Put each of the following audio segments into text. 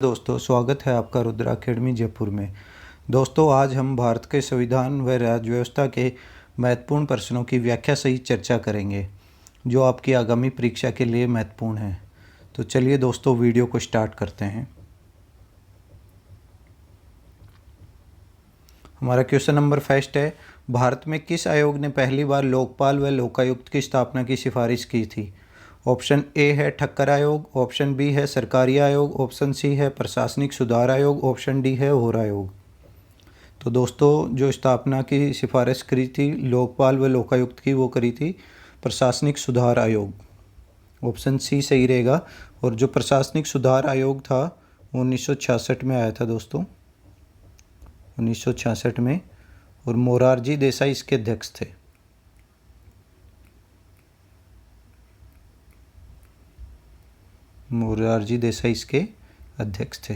दोस्तों, स्वागत है आपका रुद्रा अकेडमी जयपुर में। दोस्तों, आज हम भारत के संविधान व राज्य व्यवस्था के महत्वपूर्ण प्रश्नों की व्याख्या सहित चर्चा करेंगे, जो आपकी आगामी परीक्षा के लिए महत्वपूर्ण है। तो चलिए दोस्तों, वीडियो को स्टार्ट करते हैं। हमारा क्वेश्चन नंबर फर्स्ट है, भारत में किस आयोग ने पहली बार लोकपाल व लोकायुक्त की स्थापना की सिफारिश की थी? ऑप्शन ए है ठक्कर आयोग, ऑप्शन बी है सरकारी आयोग, ऑप्शन सी है प्रशासनिक सुधार आयोग, ऑप्शन डी है और आयोग। तो दोस्तों, जो स्थापना की सिफारिश करी थी लोकपाल व लोकायुक्त की, वो करी थी प्रशासनिक सुधार आयोग। ऑप्शन सी सही रहेगा। और जो प्रशासनिक सुधार आयोग था 1966 में आया था दोस्तों, 1966 में, और मोरारजी देसाई इसके अध्यक्ष थे। मोरारजी देसाई इसके अध्यक्ष थे।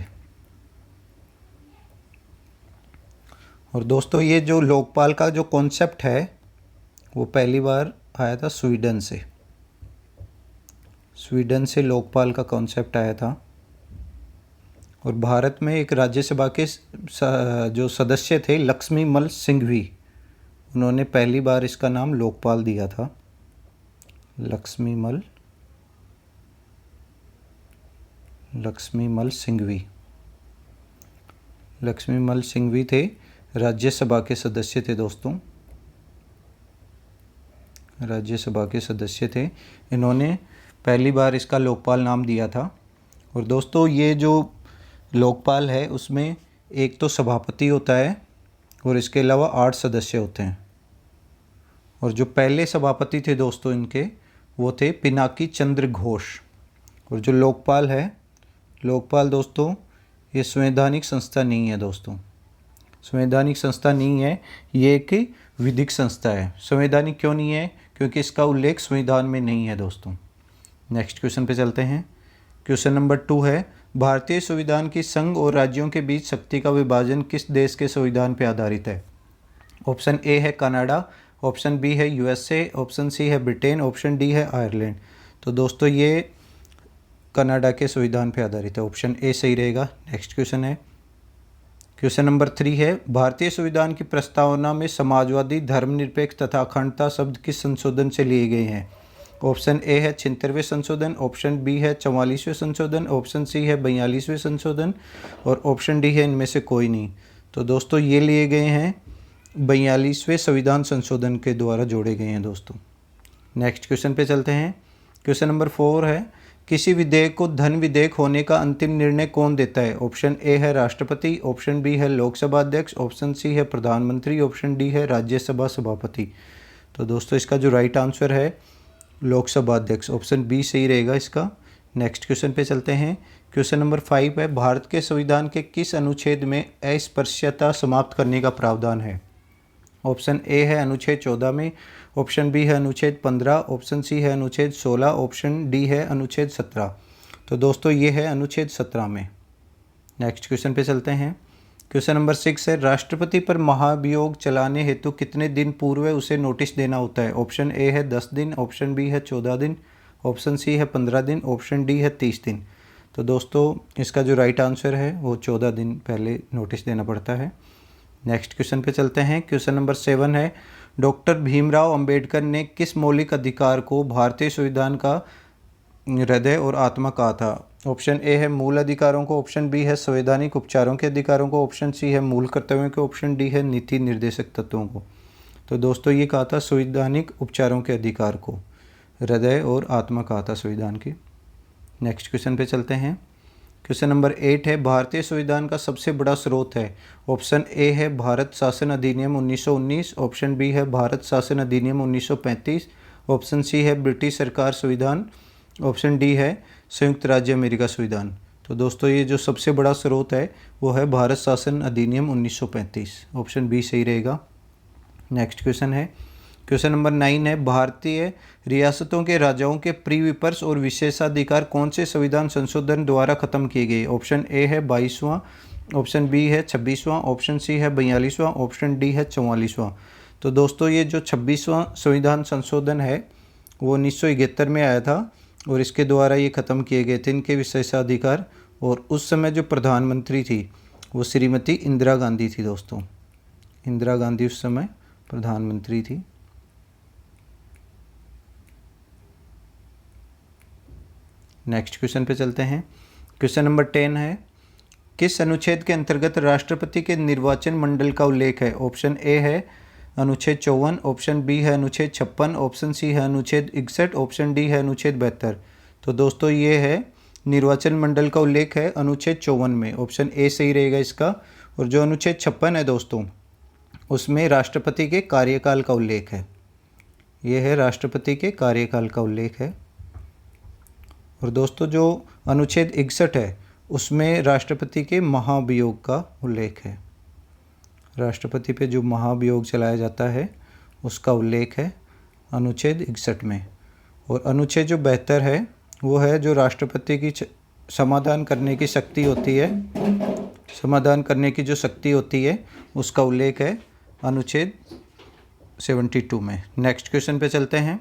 और दोस्तों, ये जो लोकपाल का जो कॉन्सेप्ट है वो पहली बार आया था स्वीडन से। स्वीडन से लोकपाल का कॉन्सेप्ट आया था। और भारत में एक राज्यसभा के जो सदस्य थे लक्ष्मीमल सिंघवी, उन्होंने पहली बार इसका नाम लोकपाल दिया था। लक्ष्मीमल सिंघवी। लक्ष्मीमल सिंघवी थे, राज्यसभा के सदस्य थे दोस्तों, राज्यसभा के सदस्य थे। इन्होंने पहली बार इसका लोकपाल नाम दिया था। और दोस्तों, ये जो लोकपाल है उसमें एक तो सभापति होता है और इसके अलावा 8 सदस्य होते हैं। और जो पहले सभापति थे दोस्तों इनके, वो थे पिनाकी चंद्र घोष। और जो लोकपाल है, लोकपाल दोस्तों ये संवैधानिक संस्था नहीं है दोस्तों, संवैधानिक संस्था नहीं है, ये एक विधिक संस्था है। संवैधानिक क्यों नहीं है? क्योंकि इसका उल्लेख संविधान में नहीं है दोस्तों। नेक्स्ट क्वेश्चन पे चलते हैं। क्वेश्चन नंबर 2 है, भारतीय संविधान की संघ और राज्यों के बीच शक्ति का विभाजन किस देश के संविधान पर आधारित है? ऑप्शन ए है कनाडा, ऑप्शन बी है यूएसए, ऑप्शन सी है ब्रिटेन, ऑप्शन डी है आयरलैंड। तो दोस्तों, ये कनाडा के संविधान पर आधारित है। ऑप्शन ए सही रहेगा। नेक्स्ट क्वेश्चन है, क्वेश्चन नंबर 3 है, भारतीय संविधान की प्रस्तावना में समाजवादी, धर्मनिरपेक्ष तथा अखंडता शब्द किस संशोधन से लिए गए हैं? ऑप्शन ए है 76वें संशोधन, ऑप्शन बी है 44वें संशोधन, ऑप्शन सी है 42वें संशोधन, और ऑप्शन डी है इनमें से कोई नहीं। तो दोस्तों, ये लिए गए हैं 42वें संविधान संशोधन के द्वारा जोड़े गए हैं दोस्तों। नेक्स्ट क्वेश्चन पे चलते हैं। क्वेश्चन नंबर 4 है, किसी विधेयक को धन विधेयक होने का अंतिम निर्णय कौन देता है? ऑप्शन ए है राष्ट्रपति, ऑप्शन बी है लोकसभा अध्यक्ष, ऑप्शन सी है प्रधानमंत्री, ऑप्शन डी है राज्यसभा सभापति। तो दोस्तों, इसका जो राइट आंसर है लोकसभा अध्यक्ष, ऑप्शन बी सही रहेगा इसका। नेक्स्ट क्वेश्चन पे चलते हैं। क्वेश्चन नंबर 5 है, भारत के संविधान के किस अनुच्छेद में अस्पृश्यता समाप्त करने का प्रावधान है? ऑप्शन ए है अनुच्छेद 14 में, ऑप्शन बी है अनुच्छेद 15, ऑप्शन सी है अनुच्छेद 16, ऑप्शन डी है अनुच्छेद 17। तो दोस्तों, ये है अनुच्छेद 17 में। नेक्स्ट क्वेश्चन पे चलते हैं। क्वेश्चन नंबर 6 है, राष्ट्रपति पर महाभियोग चलाने हेतु कितने दिन पूर्व उसे नोटिस देना होता है? ऑप्शन ए है 10 दिन, ऑप्शन बी है 14 दिन, ऑप्शन सी है 15 दिन, ऑप्शन डी है 30 दिन। तो दोस्तों, इसका जो राइट आंसर है वो 14 दिन पहले नोटिस देना पड़ता है। नेक्स्ट क्वेश्चन पे चलते हैं। क्वेश्चन नंबर 7 है, डॉक्टर भीमराव अंबेडकर ने किस मौलिक अधिकार को भारतीय संविधान का हृदय और आत्मा कहा था? ऑप्शन ए है मूल अधिकारों को, ऑप्शन बी है संवैधानिक उपचारों के अधिकारों को, ऑप्शन सी है मूल कर्तव्यों को, ऑप्शन डी है नीति निर्देशक तत्वों को। तो दोस्तों, ये कहा था संवैधानिक उपचारों के अधिकार को, हृदय और आत्मा कहा था संविधान की। नेक्स्ट क्वेश्चन पे चलते हैं। क्वेश्चन नंबर 8 है, भारतीय संविधान का सबसे बड़ा स्रोत है? ऑप्शन ए है भारत शासन अधिनियम 1919, ऑप्शन बी है भारत शासन अधिनियम 1935, ऑप्शन सी है ब्रिटिश सरकार संविधान, ऑप्शन डी है संयुक्त राज्य अमेरिका संविधान। तो दोस्तों, ये जो सबसे बड़ा स्रोत है वो है भारत शासन अधिनियम 1935, ऑप्शन बी सही रहेगा। नेक्स्ट क्वेश्चन है। क्वेश्चन नंबर 9 है, भारतीय रियासतों के राजाओं के प्रीविपर्स और विशेषाधिकार कौन से संविधान संशोधन द्वारा खत्म किए गए? ऑप्शन ए है 22वां, ऑप्शन बी है 26वां, ऑप्शन सी है 42वां, ऑप्शन डी है 44वां। तो दोस्तों, ये जो 26वां संविधान संशोधन है वो 1971 में आया था और इसके द्वारा ये ख़त्म किए गए थे इनके विशेषाधिकार, और उस समय जो प्रधानमंत्री थी वो श्रीमती इंदिरा गांधी थी दोस्तों। इंदिरा गांधी उस समय प्रधानमंत्री थी। नेक्स्ट क्वेश्चन पे चलते हैं। क्वेश्चन नंबर 10 है, किस अनुच्छेद के अंतर्गत राष्ट्रपति के निर्वाचन मंडल का उल्लेख है? ऑप्शन ए है अनुच्छेद 54, ऑप्शन बी है अनुच्छेद 56, ऑप्शन सी है अनुच्छेद 61, ऑप्शन डी है अनुच्छेद 72। तो दोस्तों ये है निर्वाचन मंडल का उल्लेख है अनुच्छेद 54 में, ऑप्शन ए सही रहेगा इसका। और जो अनुच्छेद 56 है दोस्तों, उसमें राष्ट्रपति के कार्यकाल का उल्लेख है। ये है राष्ट्रपति के कार्यकाल का उल्लेख है। और दोस्तों जो अनुच्छेद 61 है उसमें राष्ट्रपति के महाभियोग का उल्लेख है। राष्ट्रपति पे जो महाभियोग चलाया जाता है उसका उल्लेख है अनुच्छेद 61 में। और अनुच्छेद जो 72 है वो है जो राष्ट्रपति की समाधान करने की शक्ति होती है, समाधान करने की जो शक्ति होती है उसका उल्लेख है अनुच्छेद 72 में। नेक्स्ट क्वेश्चन पे चलते हैं।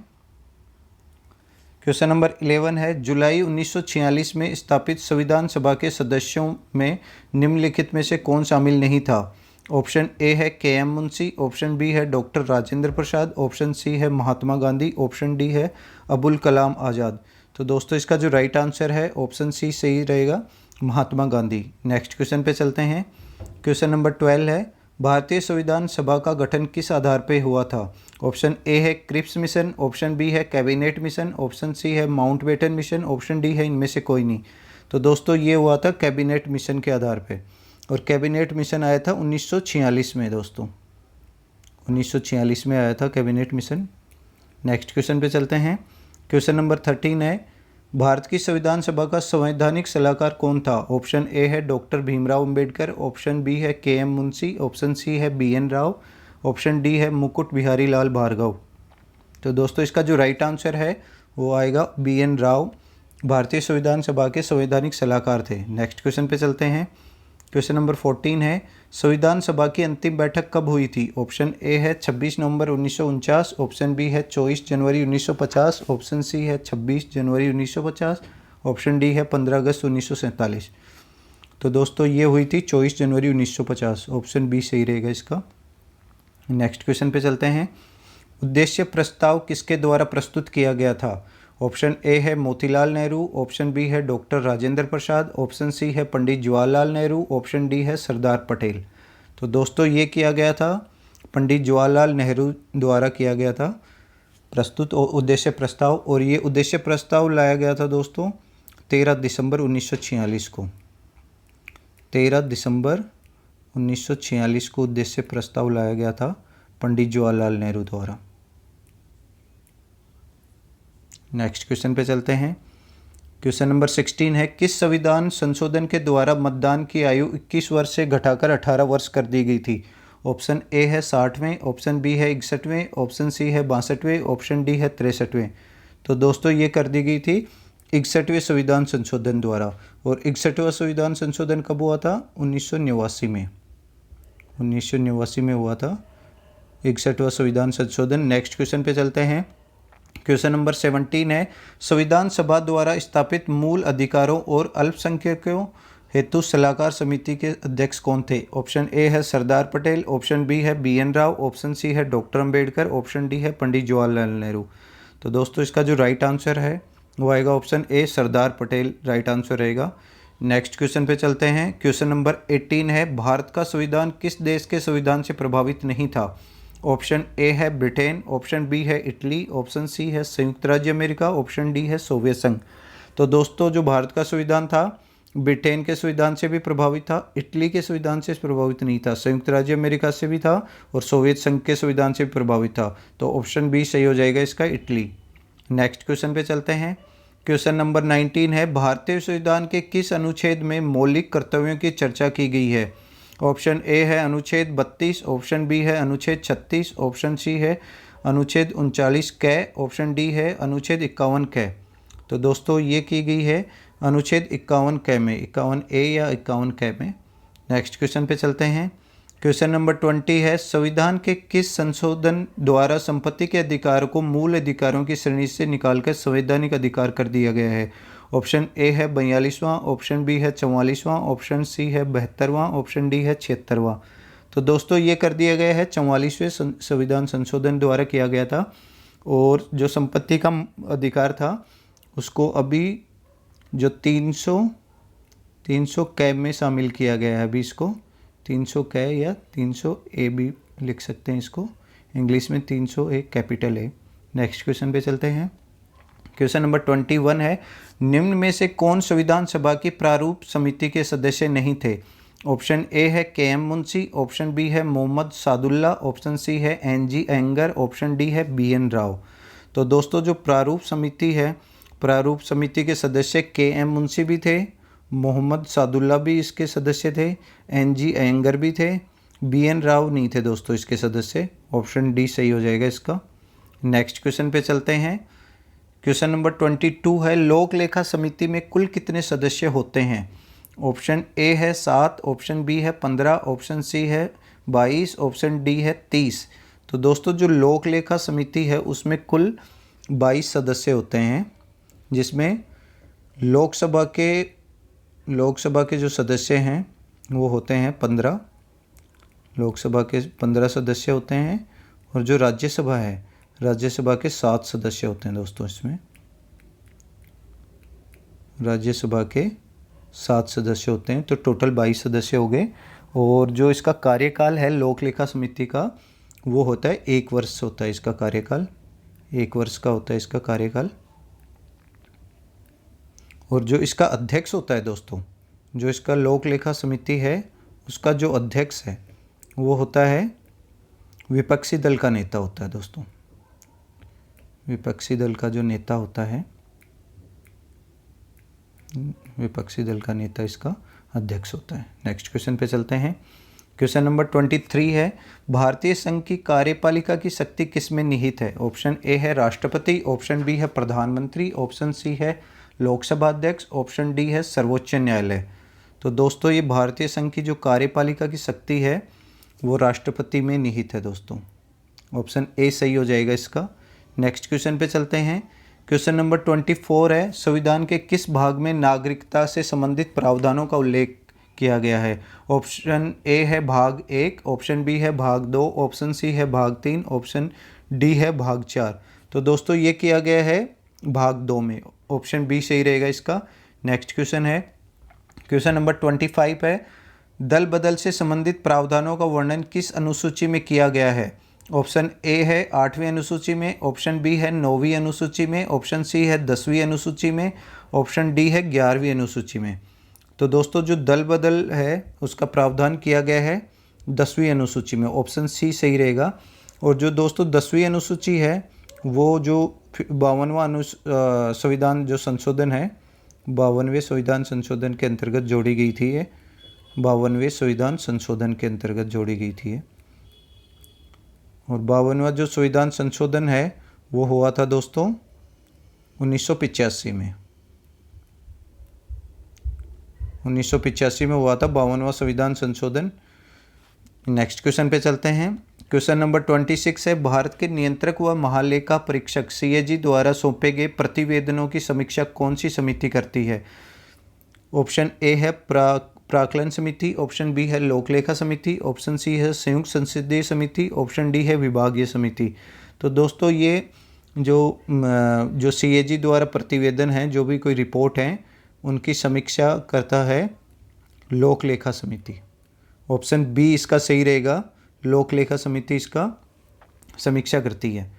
क्वेश्चन नंबर 11 है, जुलाई 1946 में स्थापित संविधान सभा के सदस्यों में निम्नलिखित में से कौन शामिल नहीं था? ऑप्शन ए है के.एम. मुंशी, ऑप्शन बी है doctor Rajendra Prasad, option C है महात्मा गांधी, ऑप्शन डी है अबुल कलाम आज़ाद। तो दोस्तों इसका जो राइट आंसर है ऑप्शन सी सही रहेगा, महात्मा गांधी। नेक्स्ट क्वेश्चन पे चलते हैं। क्वेश्चन नंबर 12 है, भारतीय संविधान सभा का गठन किस आधार पर हुआ था? ऑप्शन ए है क्रिप्स मिशन, ऑप्शन बी है कैबिनेट मिशन, ऑप्शन सी है माउंटबेटन मिशन, ऑप्शन डी है इनमें से कोई नहीं। तो दोस्तों ये हुआ था कैबिनेट मिशन के आधार पे, और कैबिनेट मिशन आया था 1946 में दोस्तों, 1946 में आया था कैबिनेट मिशन। नेक्स्ट क्वेश्चन पे चलते हैं। क्वेश्चन नंबर 13 है, भारत की संविधान सभा का संवैधानिक सलाहकार कौन था? ऑप्शन ए है doctor Bhimrao Ambedkar, option B है के.एम. मुंशी, ऑप्शन सी है बी.एन. राव, ऑप्शन डी है मुकुट बिहारी लाल भार्गव। तो दोस्तों इसका जो राइट आंसर है वो आएगा बी.एन. राव, भारतीय संविधान सभा के संवैधानिक सलाहकार थे। नेक्स्ट क्वेश्चन पे चलते हैं। क्वेश्चन नंबर 14 है, संविधान सभा की अंतिम बैठक कब हुई थी? ऑप्शन ए है 26 नवंबर 1949, ऑप्शन बी है 24 जनवरी 1950, ऑप्शन सी है 26 जनवरी 1950, ऑप्शन डी है 15 अगस्त 1947। तो दोस्तों ये हुई थी 24 जनवरी 1950, ऑप्शन बी सही रहेगा इसका। नेक्स्ट क्वेश्चन पे चलते हैं। उद्देश्य प्रस्ताव किसके द्वारा प्रस्तुत किया गया था? ऑप्शन ए है मोतीलाल नेहरू, ऑप्शन बी है doctor Rajendra Prasad, option C है पंडित जवाहरलाल नेहरू, ऑप्शन डी है सरदार पटेल। तो दोस्तों ये किया गया था पंडित जवाहरलाल नेहरू द्वारा किया गया था प्रस्तुत उद्देश्य प्रस्ताव। और ये उद्देश्य प्रस्ताव लाया गया था दोस्तों 13 दिसंबर 1946 को, 13 दिसंबर 1946 को उद्देश्य प्रस्ताव लाया गया था पंडित जवाहरलाल नेहरू द्वारा। नेक्स्ट क्वेश्चन पे चलते हैं। क्वेश्चन नंबर 16 है, किस संविधान संशोधन के द्वारा मतदान की आयु 21 वर्ष से घटाकर 18 वर्ष कर दी गई थी? ऑप्शन ए है 60वें, ऑप्शन बी है 61वें, ऑप्शन सी है 62वें, ऑप्शन डी है 63वें। तो दोस्तों ये कर दी गई थी 61वें संविधान संशोधन द्वारा। और 61वां संविधान संशोधन कब हुआ था? 1989 में, 1989 में हुआ था 61वां संविधान संशोधन। नेक्स्ट क्वेश्चन पे चलते हैं। क्वेश्चन नंबर 17 है, संविधान सभा द्वारा स्थापित मूल अधिकारों और अल्पसंख्यकों हेतु सलाहकार समिति के अध्यक्ष कौन थे? ऑप्शन ए है सरदार पटेल, ऑप्शन बी है बी.एन. राव, ऑप्शन सी है डॉक्टर अंबेडकर, ऑप्शन डी है पंडित जवाहरलाल नेहरू। तो दोस्तों इसका जो राइट आंसर है वो आएगा option A Sardar Patel, right answer रहेगा। नेक्स्ट क्वेश्चन पे चलते हैं। क्वेश्चन नंबर 18 है, भारत का संविधान किस देश के संविधान से प्रभावित नहीं था? ऑप्शन ए है ब्रिटेन, ऑप्शन बी है इटली, ऑप्शन सी है संयुक्त राज्य अमेरिका, ऑप्शन डी है सोवियत संघ। तो दोस्तों जो भारत का संविधान था ब्रिटेन के संविधान से भी प्रभावित था, इटली के संविधान से प्रभावित नहीं था, संयुक्त राज्य अमेरिका से भी था और सोवियत संघ के संविधान से भी प्रभावित था। तो ऑप्शन बी सही हो जाएगा इसका, इटली। नेक्स्ट क्वेश्चन पे चलते हैं। क्वेश्चन नंबर 19 है, भारतीय संविधान के किस अनुच्छेद में मौलिक कर्तव्यों की चर्चा की गई है? ऑप्शन ए है अनुच्छेद 32, ऑप्शन बी है अनुच्छेद 36, ऑप्शन सी है अनुच्छेद 39 कै, ऑप्शन डी है अनुच्छेद 51 कै। तो दोस्तों ये की गई है अनुच्छेद 51 कै में, 51 ए या 51 कै में। नेक्स्ट क्वेश्चन पे चलते हैं। क्वेश्चन नंबर 20 है, संविधान के किस संशोधन द्वारा संपत्ति के अधिकार को मूल अधिकारों की श्रेणी से निकालकर संवैधानिक अधिकार कर दिया गया है? ऑप्शन ए है 42वां, ऑप्शन बी है 44वां, ऑप्शन सी है 72वां, ऑप्शन डी है 76वां। तो दोस्तों ये कर दिया गया है 44वें संविधान संशोधन द्वारा किया गया था। और जो संपत्ति का अधिकार था उसको अभी जो 300 कै में शामिल किया गया है। अभी इसको 300 कै या 300 ए भी लिख सकते हैं, इसको इंग्लिश में 300 एक कैपिटल है। नेक्स्ट क्वेश्चन पे चलते हैं। क्वेश्चन नंबर 21 है, निम्न में से कौन संविधान सभा की प्रारूप समिति के सदस्य नहीं थे? ऑप्शन ए है के एम मुंशी, ऑप्शन बी है मोहम्मद सादुल्ला, ऑप्शन सी है एन जी एंगर, ऑप्शन डी है बी एन राव। तो दोस्तों जो प्रारूप समिति है, प्रारूप समिति के सदस्य के एम मुंशी भी थे, मोहम्मद सादुल्ला भी इसके सदस्य थे, एन जी एंगर भी थे, बी एन राव नहीं थे दोस्तों इसके सदस्य। ऑप्शन डी सही हो जाएगा इसका। नेक्स्ट क्वेश्चन पे चलते हैं। क्वेश्चन नंबर 22 है, लोक लेखा समिति में कुल कितने सदस्य होते हैं? ऑप्शन ए है 7, ऑप्शन बी है 15, ऑप्शन सी है 22, ऑप्शन डी है 30। तो दोस्तों जो लोक लेखा समिति है उसमें कुल 22 सदस्य होते हैं, जिसमें लोकसभा के जो सदस्य हैं वो होते हैं 15, लोकसभा के 15 सदस्य होते हैं। और जो राज्यसभा है, राज्यसभा के 7 सदस्य होते हैं दोस्तों। इसमें राज्यसभा के 7 सदस्य होते हैं, तो टोटल 22 सदस्य हो गए। और जो इसका कार्यकाल है लोक लेखा समिति का, वो होता है 1 वर्ष होता है इसका कार्यकाल, 1 वर्ष का होता है इसका कार्यकाल। और जो इसका अध्यक्ष होता है दोस्तों, जो इसका लोक लेखा समिति है उसका जो अध्यक्ष है वो होता है विपक्षी दल का नेता होता है दोस्तों। विपक्षी दल का जो नेता होता है, विपक्षी दल का नेता इसका अध्यक्ष होता है। नेक्स्ट क्वेश्चन पे चलते हैं। क्वेश्चन नंबर 23 है, भारतीय संघ की कार्यपालिका की शक्ति किस में निहित है? ऑप्शन ए है राष्ट्रपति, ऑप्शन बी है प्रधानमंत्री, ऑप्शन सी है लोकसभा अध्यक्ष, ऑप्शन डी है सर्वोच्च न्यायालय। तो दोस्तों ये भारतीय संघ की जो कार्यपालिका की शक्ति है वो राष्ट्रपति में निहित है दोस्तों। ऑप्शन ए सही हो जाएगा इसका। नेक्स्ट क्वेश्चन पे चलते हैं। क्वेश्चन नंबर 24 है, संविधान के किस भाग में नागरिकता से संबंधित प्रावधानों का उल्लेख किया गया है? ऑप्शन ए है भाग 1, ऑप्शन बी है भाग 2, ऑप्शन सी है भाग 3, ऑप्शन डी है भाग 4। तो दोस्तों ये किया गया है भाग 2 में, ऑप्शन बी सही रहेगा इसका। नेक्स्ट क्वेश्चन है, क्वेश्चन नंबर 25 है, दल बदल से संबंधित प्रावधानों का वर्णन किस अनुसूची में किया गया है? ऑप्शन ए है 8वीं अनुसूची में, ऑप्शन बी है 9वीं अनुसूची में, ऑप्शन सी है 10वीं अनुसूची में, ऑप्शन डी है 11वीं अनुसूची में। तो दोस्तों जो दल बदल है उसका प्रावधान किया गया है 10वीं अनुसूची में, ऑप्शन सी सही रहेगा। और जो दोस्तों 10वीं अनुसूची है वो जो 52वां संविधान जो संशोधन है, 52वें संविधान संशोधन के अंतर्गत जोड़ी गई थी। ये 52वें संविधान संशोधन के अंतर्गत जोड़ी गई थी। और 52वां जो संविधान संशोधन है वो हुआ था दोस्तों 1985 में। 1985 में हुआ था 52वां संविधान संशोधन। नेक्स्ट क्वेश्चन पे चलते हैं। क्वेश्चन नंबर 26 है, भारत के नियंत्रक व महालेखा परीक्षक सीएजी द्वारा सौंपे गए प्रतिवेदनों की समीक्षा कौन सी समिति करती है? ऑप्शन ए है प्राक्कलन समिति, ऑप्शन बी है लोकलेखा समिति, ऑप्शन सी है संयुक्त संसदीय समिति, ऑप्शन डी है विभागीय समिति। तो दोस्तों ये जो सीएजी द्वारा प्रतिवेदन है, जो भी कोई रिपोर्ट है, उनकी समीक्षा करता है लोकलेखा समिति। ऑप्शन बी इसका सही रहेगा, लोकलेखा समिति इसका समीक्षा करती है।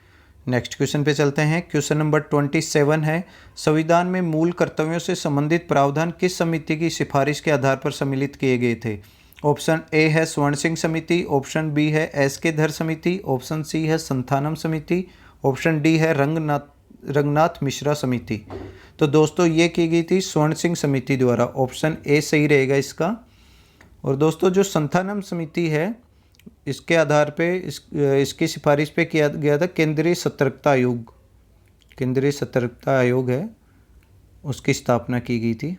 नेक्स्ट क्वेश्चन पे चलते हैं। क्वेश्चन नंबर 27 है, संविधान में मूल कर्तव्यों से संबंधित प्रावधान किस समिति की सिफारिश के आधार पर सम्मिलित किए गए थे? ऑप्शन ए है स्वर्ण सिंह समिति, ऑप्शन बी है एस के धर समिति, ऑप्शन सी है संथानम समिति, ऑप्शन डी है रंगनाथ मिश्रा समिति। तो दोस्तों ये की गई थी स्वर्ण सिंह समिति द्वारा, ऑप्शन ए सही रहेगा इसका। और दोस्तों जो संथानम समिति है इसके आधार पे इसकी सिफारिश पे किया गया था केंद्रीय सतर्कता आयोग, केंद्रीय सतर्कता आयोग है उसकी स्थापना की गई थी,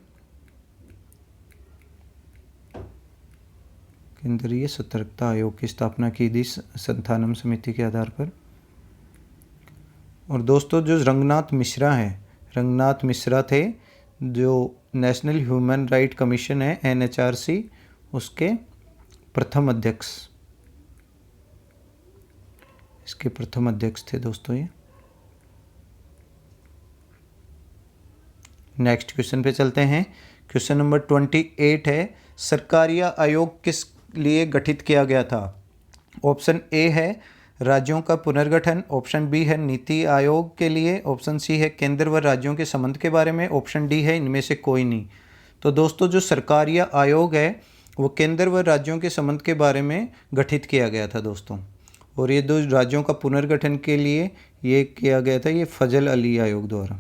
केंद्रीय सतर्कता आयोग की स्थापना की थी संथानम समिति के आधार पर। और दोस्तों जो रंगनाथ मिश्रा हैं, रंगनाथ मिश्रा थे जो नेशनल ह्यूमन राइट कमीशन है NHRC, उसके प्रथम अध्यक्ष, इसके प्रथम अध्यक्ष थे दोस्तों ये। नेक्स्ट क्वेश्चन पे चलते हैं। क्वेश्चन नंबर 28 है, सरकारिया आयोग किस लिए गठित किया गया था? ऑप्शन ए है राज्यों का पुनर्गठन, ऑप्शन बी है नीति आयोग के लिए, ऑप्शन सी है केंद्र व राज्यों के संबंध के बारे में, ऑप्शन डी है इनमें से कोई नहीं। तो दोस्तों जो सरकारिया आयोग है वो केंद्र व राज्यों के संबंध के बारे में गठित किया गया था दोस्तों। और ये दो राज्यों का पुनर्गठन के लिए ये किया गया था, ये फजल अली आयोग द्वारा,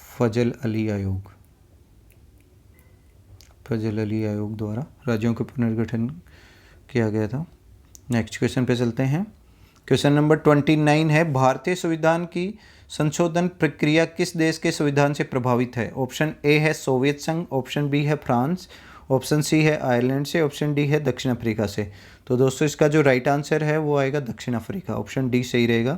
फजल अली आयोग, फजल अली आयोग द्वारा राज्यों का पुनर्गठन किया गया था। नेक्स्ट क्वेश्चन पे चलते हैं। क्वेश्चन नंबर 29 है, भारतीय संविधान की संशोधन प्रक्रिया किस देश के संविधान से प्रभावित है? ऑप्शन ए है सोवियत संघ, ऑप्शन बी है फ्रांस, ऑप्शन सी है आयरलैंड से, ऑप्शन डी है दक्षिण अफ्रीका से। तो दोस्तों इसका जो राइट आंसर है वो आएगा दक्षिण अफ्रीका, ऑप्शन डी सही रहेगा।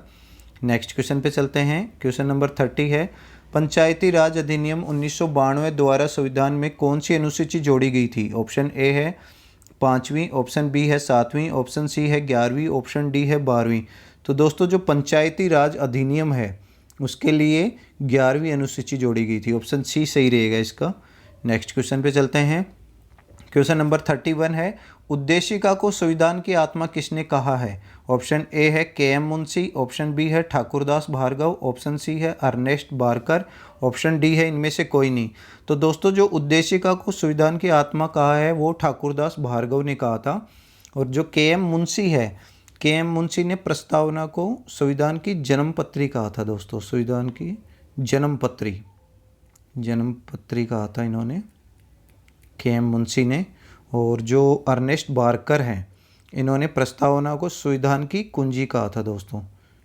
नेक्स्ट क्वेश्चन पे चलते हैं। क्वेश्चन नंबर 30 है, पंचायती राज अधिनियम 1992 द्वारा संविधान में कौन सी अनुसूची जोड़ी गई थी? ऑप्शन ए है 5वीं, ऑप्शन बी है 7वीं, ऑप्शन सी है 11वीं, ऑप्शन डी है 12वीं। तो दोस्तों जो पंचायती राज अधिनियम है उसके लिए 11वीं अनुसूची जोड़ी गई थी, ऑप्शन सी सही रहेगा इसका। नेक्स्ट क्वेश्चन पे चलते हैं। क्वेश्चन नंबर 31 है, उद्देशिका को संविधान की आत्मा किसने कहा है? ऑप्शन ए है KM मुंशी, ऑप्शन बी है ठाकुरदास भार्गव, ऑप्शन सी है अर्नेस्ट बारकर, ऑप्शन डी है इनमें से कोई नहीं। तो दोस्तों जो उद्देशिका को संविधान की आत्मा कहा है वो ठाकुरदास भार्गव ने कहा था। और जो KM मुंशी है, KM मुंशी ने प्रस्तावना को संविधान की जन्मपत्री कहा था दोस्तों, संविधान की जन्मपत्री, जन्मपत्री कहा था इन्होंने, KM मुंशी ने। और जो अर्नेस्ट बारकर हैं इन्होंने प्रस्तावना को संविधान की कुंजी कहा था दोस्तों,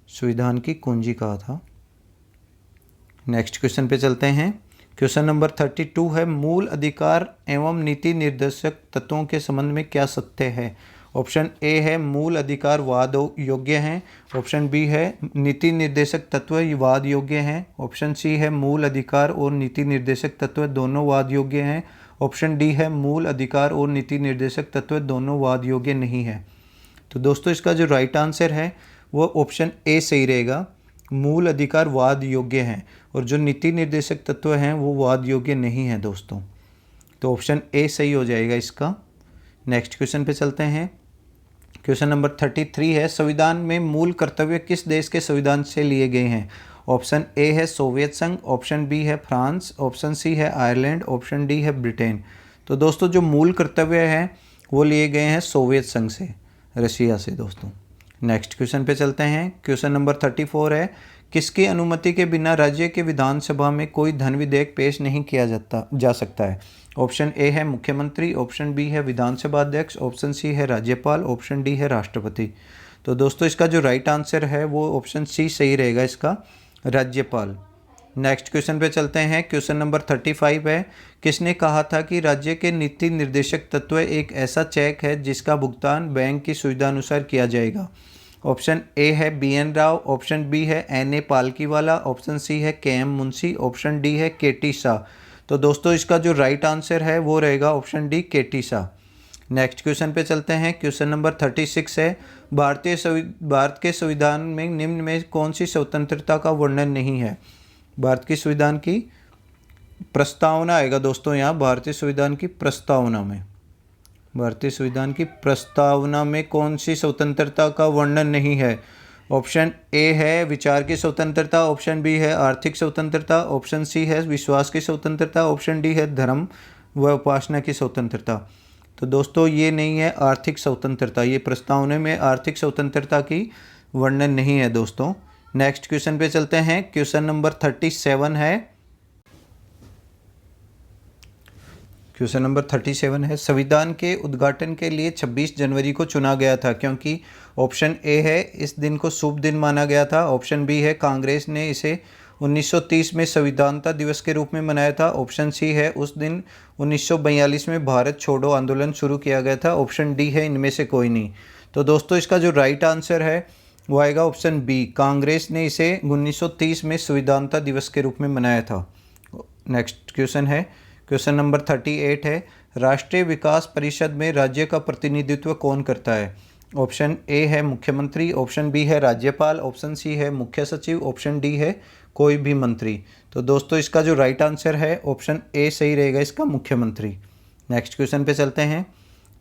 संविधान की कुंजी कहा था। नेक्स्ट क्वेश्चन पे चलते हैं। क्वेश्चन नंबर 32 है, मूल अधिकार एवं नीति निर्देशक तत्वों के संबंध में क्या सत्य है? ऑप्शन ए है मूल अधिकार वाद योग्य हैं, ऑप्शन बी है नीति निर्देशक तत्व वाद योग्य हैं, ऑप्शन सी है मूल अधिकार और नीति निर्देशक तत्व दोनों वाद योग्य हैं, ऑप्शन डी है मूल अधिकार और नीति निर्देशक तत्व दोनों वाद योग्य नहीं है। तो दोस्तों इसका जो राइट आंसर है वो ऑप्शन ए सही रहेगा, मूल अधिकार वाद योग्य हैं और जो नीति निर्देशक तत्व हैं वो वाद योग्य नहीं है दोस्तों। तो ऑप्शन ए सही हो जाएगा इसका। नेक्स्ट क्वेश्चन पे चलते हैं। क्वेश्चन नंबर 33 है, संविधान में मूल कर्तव्य किस देश के संविधान से लिए गए हैं? ऑप्शन ए है सोवियत संघ, ऑप्शन बी है फ्रांस, ऑप्शन सी है आयरलैंड, ऑप्शन डी है ब्रिटेन। तो दोस्तों जो मूल कर्तव्य हैं वो लिए गए हैं सोवियत संघ से, रशिया से दोस्तों। नेक्स्ट क्वेश्चन पे चलते हैं। क्वेश्चन नंबर 34 है, किसकी अनुमति के बिना राज्य के विधानसभा में कोई धन विधेयक पेश नहीं किया जा सकता है? ऑप्शन ए है मुख्यमंत्री, ऑप्शन बी है विधानसभा अध्यक्ष, ऑप्शन सी है राज्यपाल, ऑप्शन डी है राष्ट्रपति। तो दोस्तों इसका जो राइट आंसर है वो ऑप्शन सी सही रहेगा इसका, राज्यपाल। नेक्स्ट क्वेश्चन पे चलते हैं। क्वेश्चन नंबर 35 है, किसने कहा था कि राज्य के नीति निर्देशक तत्व एक ऐसा चेक है जिसका भुगतान बैंक की सुविधा अनुसार किया जाएगा? ऑप्शन ए है BN राव, ऑप्शन बी है NA पालकीवाला, ऑप्शन सी है KM मुंशी, ऑप्शन डी है KT शाह। तो दोस्तों इसका जो राइट आंसर है वो रहेगा option D KT Shah. Next question पे चलते हैं। क्वेश्चन नंबर 36 है, भारत के संविधान में निम्न में कौन सी स्वतंत्रता का वर्णन नहीं है? भारत की संविधान की प्रस्तावना आएगा दोस्तों यहाँ, भारतीय संविधान की प्रस्तावना में, भारतीय संविधान की प्रस्तावना में कौन सी स्वतंत्रता का वर्णन नहीं है? ऑप्शन ए है विचार की स्वतंत्रता, ऑप्शन बी है आर्थिक स्वतंत्रता, ऑप्शन सी है विश्वास की स्वतंत्रता, ऑप्शन डी है धर्म व उपासना की स्वतंत्रता। तो दोस्तों ये नहीं है आर्थिक स्वतंत्रता, ये प्रस्तावना में आर्थिक स्वतंत्रता की वर्णन नहीं है दोस्तों। नेक्स्ट क्वेश्चन पे चलते हैं। क्वेश्चन नंबर 37 है, क्वेश्चन नंबर 37 है, संविधान के उद्घाटन के लिए 26 जनवरी को चुना गया था क्योंकि ऑप्शन ए है इस दिन को शुभ दिन माना गया था, ऑप्शन बी है कांग्रेस ने इसे 1930 में संविधानता दिवस के रूप में मनाया था, ऑप्शन सी है उस दिन 1942 में भारत छोड़ो आंदोलन शुरू किया गया था, ऑप्शन डी है इनमें से कोई नहीं। तो दोस्तों इसका जो राइट आंसर है वो आएगा ऑप्शन बी, कांग्रेस ने इसे 1930 में संविधानता दिवस के रूप में मनाया था। नेक्स्ट क्वेश्चन है, क्वेश्चन नंबर 38 है, राष्ट्रीय विकास परिषद में राज्य का प्रतिनिधित्व कौन करता है? ऑप्शन ए है मुख्यमंत्री, ऑप्शन बी है राज्यपाल, ऑप्शन सी है मुख्य सचिव, ऑप्शन डी है कोई भी मंत्री। तो दोस्तों इसका जो राइट आंसर है ऑप्शन ए सही रहेगा, इसका मुख्यमंत्री। नेक्स्ट क्वेश्चन पे चलते हैं,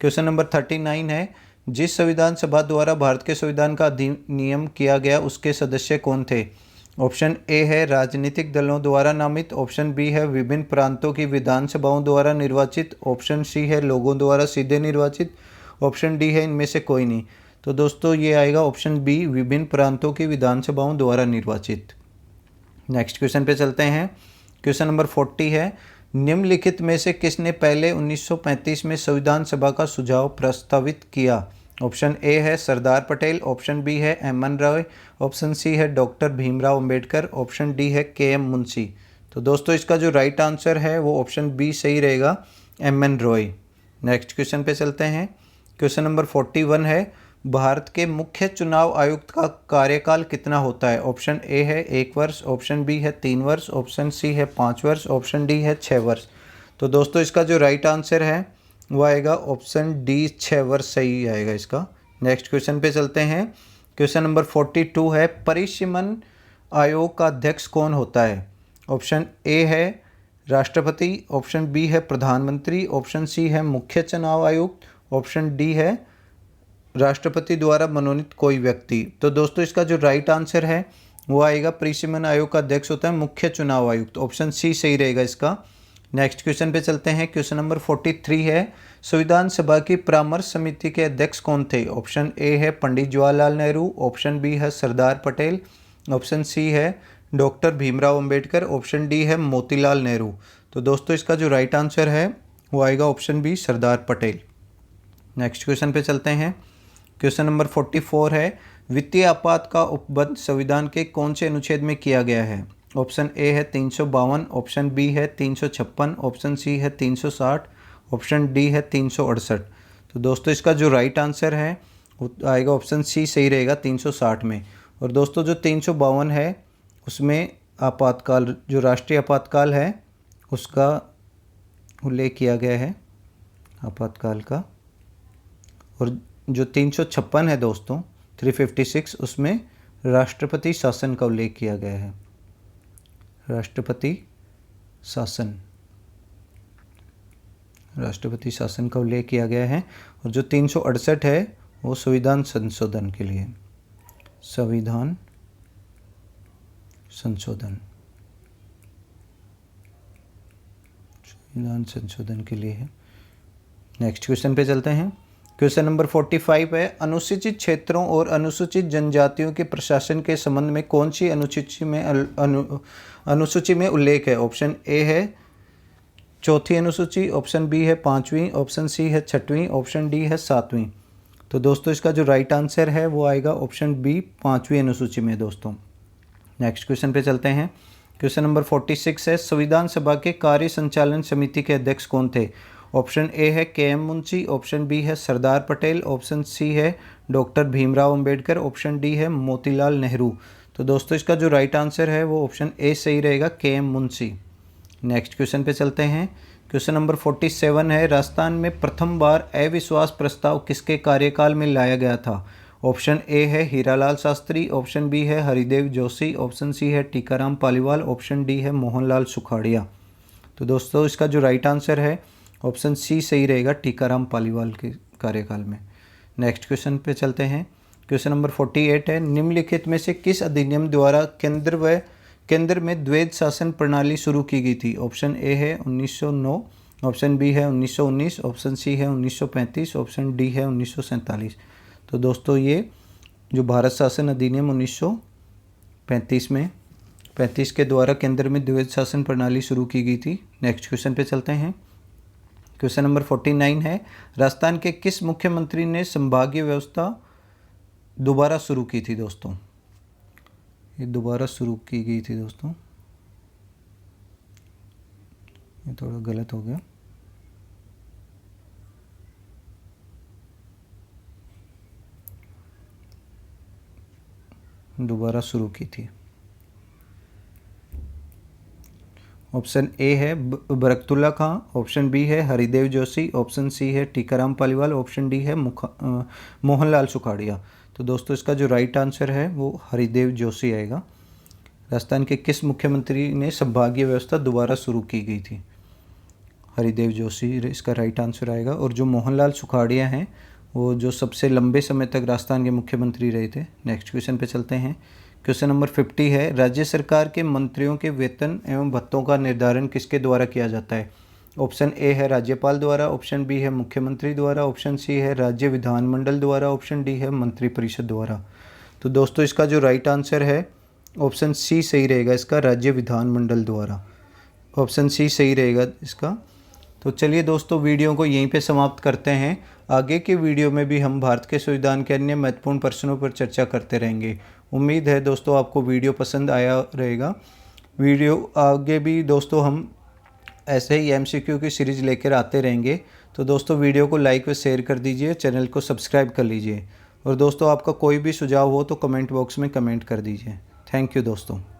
क्वेश्चन नंबर 39 है, जिस संविधान सभा द्वारा भारत के संविधान का अधिनियम किया गया उसके सदस्य कौन थे? ऑप्शन ए है राजनीतिक दलों द्वारा नामित, ऑप्शन बी है विभिन्न प्रांतों की विधानसभाओं द्वारा निर्वाचित, ऑप्शन सी है लोगों द्वारा सीधे निर्वाचित, ऑप्शन डी है इनमें से कोई नहीं। तो दोस्तों ये आएगा ऑप्शन बी, विभिन्न प्रांतों की विधानसभाओं द्वारा निर्वाचित। नेक्स्ट क्वेश्चन पे चलते हैं, क्वेश्चन नंबर 40 है, निम्नलिखित में से किसने पहले 1935 में संविधान सभा का सुझाव प्रस्तावित किया? ऑप्शन ए है सरदार पटेल, ऑप्शन बी है एम.एन. रॉय, ऑप्शन सी है doctor Bhimrao Ambedkar, option D है के.एम. मुंशी। तो दोस्तों इसका जो राइट आंसर है वो ऑप्शन बी सही रहेगा, एम.एन. रॉय। नेक्स्ट क्वेश्चन पे चलते हैं, क्वेश्चन नंबर 41 है, भारत के मुख्य चुनाव आयुक्त का कार्यकाल कितना होता है? ऑप्शन ए है 1 वर्ष, ऑप्शन बी है 3 वर्ष, ऑप्शन सी है 5 वर्ष, ऑप्शन डी है 6 वर्ष। तो दोस्तों इसका जो राइट आंसर है वो आएगा ऑप्शन डी, 6 वर्ष सही आएगा इसका। नेक्स्ट क्वेश्चन पे चलते हैं, क्वेश्चन नंबर 42 है, परिसीमन आयोग का अध्यक्ष कौन होता है? ऑप्शन ए है राष्ट्रपति, ऑप्शन बी है प्रधानमंत्री, ऑप्शन सी है मुख्य चुनाव आयुक्त, ऑप्शन डी है राष्ट्रपति द्वारा मनोनीत कोई व्यक्ति। तो दोस्तों इसका जो राइट आंसर है वो आएगा, परिसीमन आयोग का अध्यक्ष होता है मुख्य चुनाव आयुक्त, ऑप्शन सी सही रहेगा इसका। नेक्स्ट क्वेश्चन पे चलते हैं, क्वेश्चन नंबर 43 है, संविधान सभा की परामर्श समिति के अध्यक्ष कौन थे? ऑप्शन ए है पंडित जवाहरलाल नेहरू, ऑप्शन बी है सरदार पटेल, ऑप्शन सी है doctor Bhimrao Ambedkar, option D है मोतीलाल नेहरू। तो दोस्तों इसका जो राइट आंसर है वो आएगा option B, Sardar Patel. Next question पे चलते हैं, क्वेश्चन नंबर 44 है, वित्तीय आपात का उपबंध संविधान के कौन से अनुच्छेद में किया गया है? ऑप्शन ए है 352, ऑप्शन बी है 356, ऑप्शन सी है 360, ऑप्शन डी है 368। तो दोस्तों इसका जो राइट आंसर है वो आएगा ऑप्शन सी सही रहेगा, 360 में। और दोस्तों जो 352 है उसमें आपातकाल, जो राष्ट्रीय आपातकाल है उसका उल्लेख किया गया है आपातकाल का। और जो 356 है दोस्तों 356, उसमें राष्ट्रपति शासन का उल्लेख किया गया है, राष्ट्रपति शासन का उल्लेख किया गया है। और जो 368 है वो संविधान संशोधन के लिए, संविधान संशोधन के लिए है। नेक्स्ट क्वेश्चन पे चलते हैं, क्वेश्चन नंबर 45 है, अनुसूचित क्षेत्रों और अनुसूचित जनजातियों के प्रशासन के संबंध में कौन सी अनुसूची में उल्लेख है? ऑप्शन ए है 4वीं अनुसूची, ऑप्शन बी है 5वीं, ऑप्शन सी है 6वीं, ऑप्शन डी है 7वीं। तो दोस्तों इसका जो राइट आंसर है वो आएगा ऑप्शन बी, 5वीं अनुसूची में दोस्तों। नेक्स्ट क्वेश्चन पे चलते हैं, क्वेश्चन नंबर 46 है, संविधान सभा के कार्य संचालन समिति के अध्यक्ष कौन थे? ऑप्शन ए है के.एम. मुंशी, ऑप्शन बी है सरदार पटेल, ऑप्शन सी है doctor Bhimrao Ambedkar, option D है मोतीलाल नेहरू। तो दोस्तों इसका जो राइट आंसर है वो ऑप्शन ए सही रहेगा, के.एम. मुंशी। नेक्स्ट क्वेश्चन पे चलते हैं, क्वेश्चन नंबर 47 है, राजस्थान में प्रथम बार अविश्वास प्रस्ताव किसके कार्यकाल में लाया गया था? ऑप्शन ए है हीरालाल शास्त्री, ऑप्शन बी है हरिदेव जोशी, ऑप्शन सी है टीकाराम पालीवाल, ऑप्शन डी है मोहनलाल सुखाड़िया। तो दोस्तों इसका जो राइट आंसर है ऑप्शन सी सही रहेगा, टीकाराम पालीवाल के कार्यकाल में। नेक्स्ट क्वेश्चन पे चलते हैं, क्वेश्चन नंबर 48 है, निम्नलिखित में से किस अधिनियम द्वारा केंद्र में द्वैध शासन प्रणाली शुरू की गई थी? ऑप्शन ए है 1909, ऑप्शन बी है 1919, ऑप्शन सी है 1935, ऑप्शन डी है 1947। तो दोस्तों ये जो भारत शासन अधिनियम 1935 के द्वारा केंद्र में द्वैध शासन प्रणाली शुरू की गई थी। नेक्स्ट क्वेश्चन पे चलते हैं, क्वेश्चन नंबर 49 है, राजस्थान के किस मुख्यमंत्री ने संभागीय व्यवस्था दोबारा शुरू की थी? दोस्तों ये दोबारा शुरू की गई थी दोस्तों, ये थोड़ा गलत हो गया, दोबारा शुरू की थी। ऑप्शन ए है बरकतुल्ला खां, ऑप्शन बी है हरिदेव जोशी, ऑप्शन सी है टीकाराम पालीवाल, ऑप्शन डी है मोहनलाल सुखाड़िया। तो दोस्तों इसका जो राइट आंसर है वो हरिदेव जोशी आएगा। राजस्थान के किस मुख्यमंत्री ने संभागीय व्यवस्था दोबारा शुरू की गई थी? हरिदेव जोशी इसका राइट आंसर आएगा। और जो मोहनलाल सुखाड़िया हैं वो जो सबसे लंबे समय तक राजस्थान के मुख्यमंत्री रहे थे। नेक्स्ट क्वेश्चन पे चलते हैं। क्वेश्चन नंबर 50 है, राज्य सरकार के मंत्रियों के वेतन एवं भत्तों का निर्धारण किसके द्वारा किया जाता है? ऑप्शन ए है राज्यपाल द्वारा, ऑप्शन बी है मुख्यमंत्री द्वारा, ऑप्शन सी है राज्य विधानमंडल द्वारा, ऑप्शन डी है मंत्रिपरिषद द्वारा। तो दोस्तों इसका जो राइट आंसर है ऑप्शन सी सही रहेगा इसका, राज्य विधानमंडल द्वारा। ऑप्शन सी सही रहेगा इसका। तो चलिए दोस्तों वीडियो को यहीं पे समाप्त करते हैं। आगे के वीडियो में भी हम भारत के संविधान के अन्य महत्वपूर्ण प्रश्नों पर चर्चा करते रहेंगे। उम्मीद है दोस्तों आपको वीडियो पसंद आया रहेगा। वीडियो आगे भी दोस्तों हम ऐसे ही MCQ की सीरीज़ लेकर आते रहेंगे। तो दोस्तों वीडियो को लाइक व शेयर कर दीजिए, चैनल को सब्सक्राइब कर लीजिए। और दोस्तों आपका कोई भी सुझाव हो तो कमेंट बॉक्स में कमेंट कर दीजिए। थैंक यू दोस्तों।